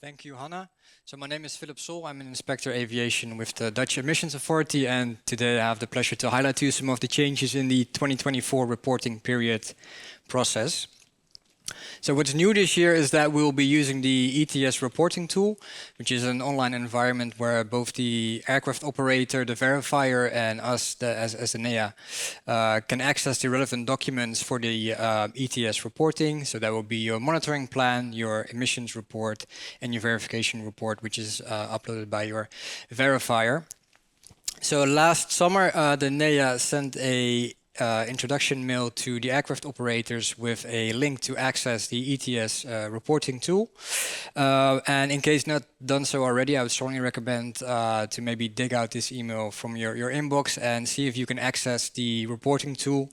Thank you, Hannah. So my name is Philip Sol. I'm an Inspector Aviation with the Dutch Emissions Authority, and today I have the pleasure to highlight to you some of the changes in the 2024 reporting period process. So what's new this year is that we'll be using the ETS reporting tool, which is an online environment where both the aircraft operator, the verifier, and us as the NEA can access the relevant documents for the ETS reporting. So that will be your monitoring plan, your emissions report, and your verification report, which is uploaded by your verifier. So last summer, the NEA sent a introduction mail to the aircraft operators with a link to access the ETS reporting tool. And in case not done so already, I would strongly recommend to maybe dig out this email from your inbox and see if you can access the reporting tool,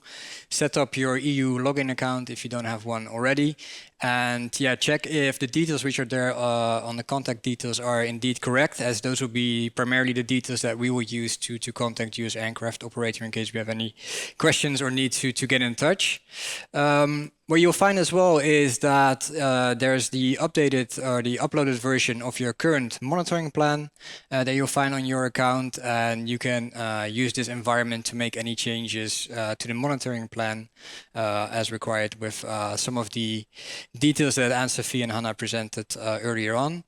set up your EU login account if you don't have one already, and yeah, check if the details which are there on the contact details are indeed correct, as those will be primarily the details that we will use to contact you as aircraft operator in case we have any questions or need to get in touch. What you'll find as well is that there's the updated or the uploaded version of your current monitoring plan that you'll find on your account, and you can use this environment to make any changes to the monitoring plan as required with some of the details that Anne-Sophie and Hannah presented earlier on.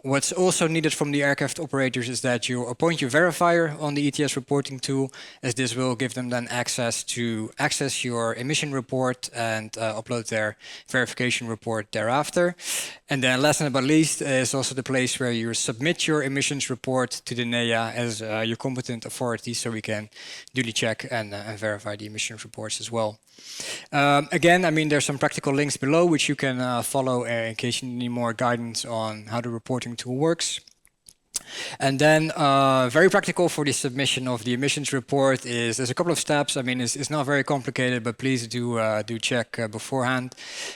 What's also needed from the aircraft operators is that you appoint your verifier on the ETS reporting tool, as this will give them then access to access your emission report and upload their verification report thereafter. And then last but not least is also the place where you submit your emissions report to the NEA as your competent authority, so we can duly check and verify the emissions reports as well. Again, I mean, there's some practical links below which you can follow in case you need more guidance on how the reporting tool works. And then very practical for the submission of the emissions report is there's a couple of steps. I mean, it's not very complicated, but please do check beforehand.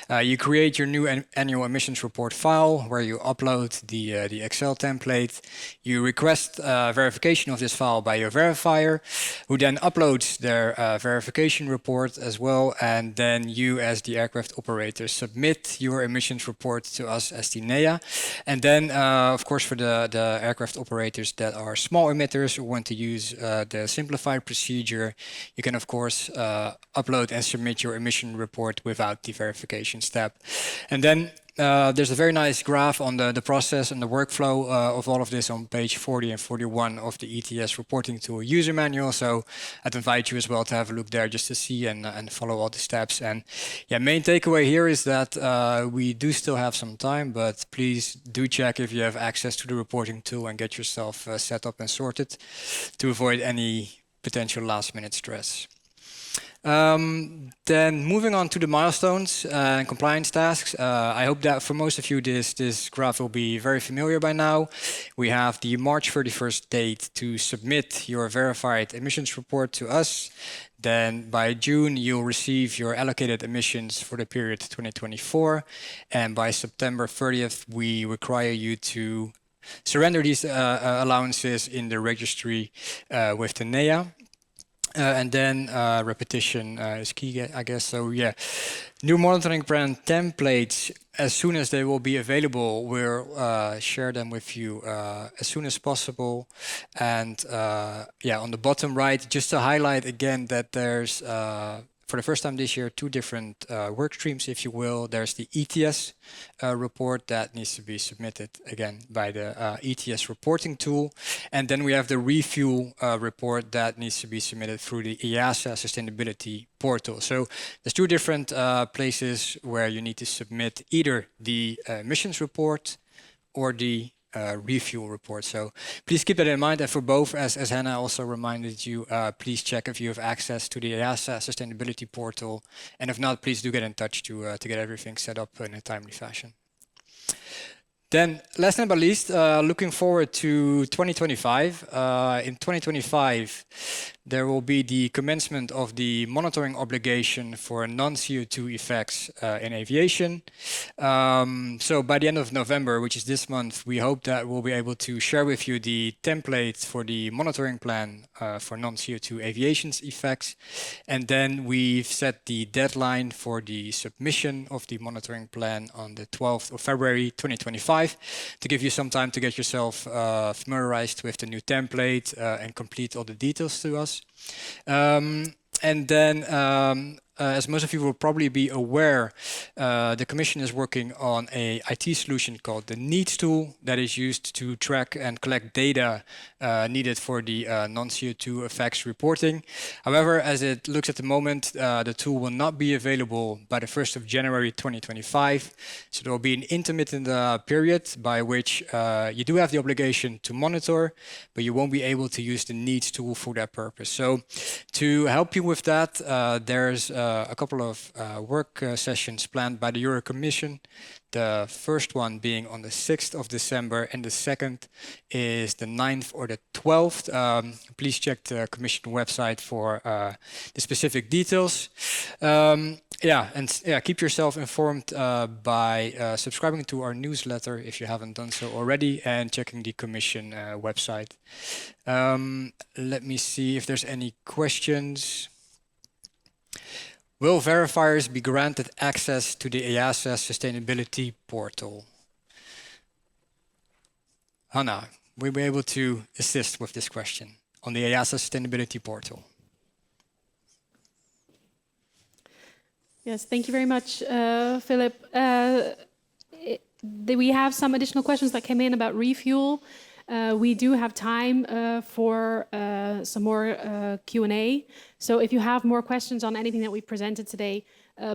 You create your new annual emissions report file where you upload the Excel template. You request verification of this file by your verifier, who then uploads their verification report as well. And then you, as the aircraft operator, submit your emissions report to us as the NEA. And then, of course, for the aircraft operators that are small emitters who want to use the simplified procedure, you can of course upload and submit your emission report without the verification step. And then there's a very nice graph on the process and the workflow of all of this on page 40 and 41 of the ETS reporting tool user manual. So I'd invite you as well to have a look there just to see and follow all the steps. And yeah, main takeaway here is that we do still have some time, but please do check if you have access to the reporting tool and get yourself set up and sorted to avoid any potential last minute stress. Then moving on to the milestones and compliance tasks. I hope that for most of you this graph will be very familiar by now. We have the March 31st date to submit your verified emissions report to us. Then by June, you'll receive your allocated emissions for the period 2024. And by September 30th, we require you to surrender these allowances in the registry with the NEA. And then repetition is key, I guess. So yeah, new monitoring plan templates, as soon as they will be available, we'll share them with you as soon as possible. And yeah, on the bottom right, just to highlight again that there's for the first time this year, two different work streams, if you will. There's the ETS report that needs to be submitted again by the ETS reporting tool. And then we have the refuel report that needs to be submitted through the EASA sustainability portal. So there's two different places where you need to submit either the emissions report or the refuel report. So please keep that in mind. And for both, as Hannah also reminded you, please check if you have access to the EASA sustainability portal. And if not, please do get in touch to get everything set up in a timely fashion. Then, last but not least, looking forward to 2025. In 2025, there will be the commencement of the monitoring obligation for non-CO2 effects in aviation. So by the end of November, which is this month, we hope that we'll be able to share with you the template for the monitoring plan for non-CO2 aviation's effects. And then we've set the deadline for the submission of the monitoring plan on the 12th of February 2025 to give you some time to get yourself familiarized with the new template and complete all the details to us. And then, as most of you will probably be aware, the Commission is working on a IT solution called the NEEDS tool that is used to track and collect data needed for the non-CO2 effects reporting. However, as it looks at the moment, the tool will not be available by the 1st of January 2025. So there will be an intermittent period by which you do have the obligation to monitor, but you won't be able to use the NEEDS tool for that purpose. So to help you with that, there's a couple of work sessions planned by the Euro Commission. The first one being on the 6th of December and the second is the 9th or the 12th. Please check the Commission website for the specific details. Keep yourself informed by subscribing to our newsletter if you haven't done so already and checking the Commission website. Let me see if there's any questions. Will verifiers be granted access to the EASA sustainability portal? Hannah, will we be able to assist with this question on the EASA sustainability portal? Yes, thank you very much, Philip. We have some additional questions that came in about refuel. We do have time for some more Q&A. So if you have more questions on anything that we presented today,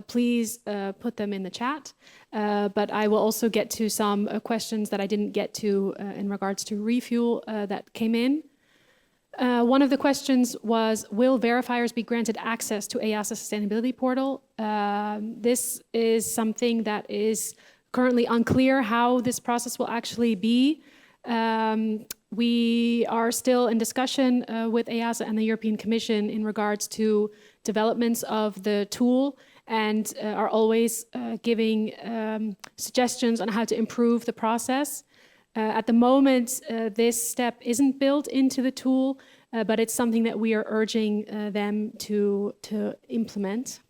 please put them in the chat. But I will also get to some questions that I didn't get to in regards to refuel that came in. One of the questions was, will verifiers be granted access to EASA sustainability portal? This is something that is currently unclear how this process will actually be. We are still in discussion with EASA and the European Commission in regards to developments of the tool and are always giving suggestions on how to improve the process. At the moment, this step isn't built into the tool, but it's something that we are urging them to implement.